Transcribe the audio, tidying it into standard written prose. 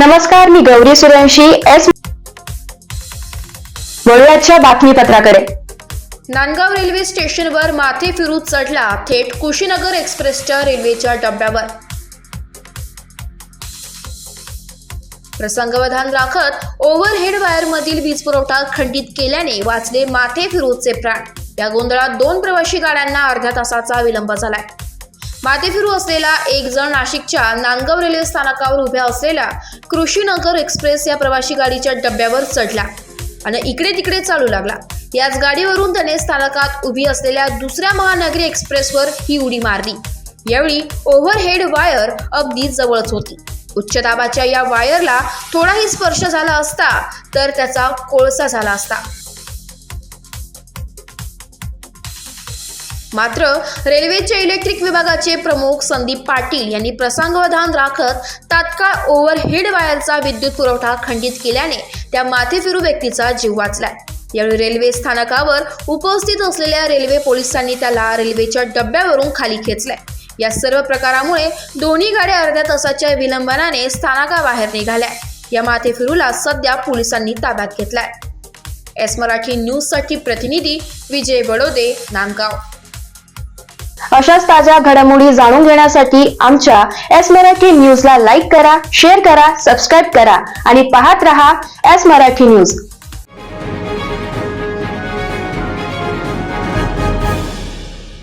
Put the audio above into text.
नमस्कार, मी गौरी सूर्यवंशी. वळूयाच्या बातमीपत्राकडे. नांदगाव रेल्वे स्टेशनवर माथे फिरूत चढला थेट कुशीनगर एक्सप्रेसच्या रेल्वेच्या डब्यावर. प्रसंगावधान राखत ओव्हरहेड वायरमधील वीज पुरवठा खंडित केल्याने वाचले माथे फिरूतचे प्राण. या गोंधळात 2 प्रवासी गाड्यांना अर्ध्या तासाचा विलंब झालाय. माथे फिरू असलेला एक जण नाशिकच्या नांदगाव रेल्वे स्थानकावर उभ्या असलेल्या कृषीनगर एक्सप्रेस या प्रवासी गाडीच्या डब्यावर चढला आणि इकडे तिकडे चालू लागला. याच गाडीवरून त्याने स्थानकात उभी असलेल्या दुसऱ्या महानगरी एक्सप्रेसवर ही उडी मारली. यावेळी ओव्हरहेड वायर अगदी जवळच होती. उच्च दाबाच्या या वायरला थोडाही स्पर्श झाला असता तर त्याचा कोळसा झाला असता. मात्र रेल्वेचे इलेक्ट्रिक विभागाचे प्रमुख संदीप पाटील यांनी प्रसंगावधान राखत तात्काळ ओव्हरहेड वायरचा विद्युत पुरवठा खंडित केल्याने त्या माथेफिरू व्यक्तीचा जीव वाचलाय. यावेळी रेल्वे स्थानकावर उपस्थित असलेल्या रेल्वे पोलिसांनी त्याला रेल्वेच्या डब्यावरून खाली खेचलंय. या सर्व प्रकारामुळे दोन्ही गाड्या अर्ध्या तासाच्या विलंबाने स्थानकाबाहेर निघाल्या. या माथेफिरूला सध्या पोलिसांनी ताब्यात घेतलाय. एस मराठी न्यूज साठी प्रतिनिधी विजय बडोदे, नांदगाव. अशाच ताज्या घडामोडी जाणून घेण्यासाठी आमच्या एस मराठी न्यूजला लाईक करा, शेअर करा, सबस्क्राईब करा आणि पाहत रहा एस मराठी न्यूज.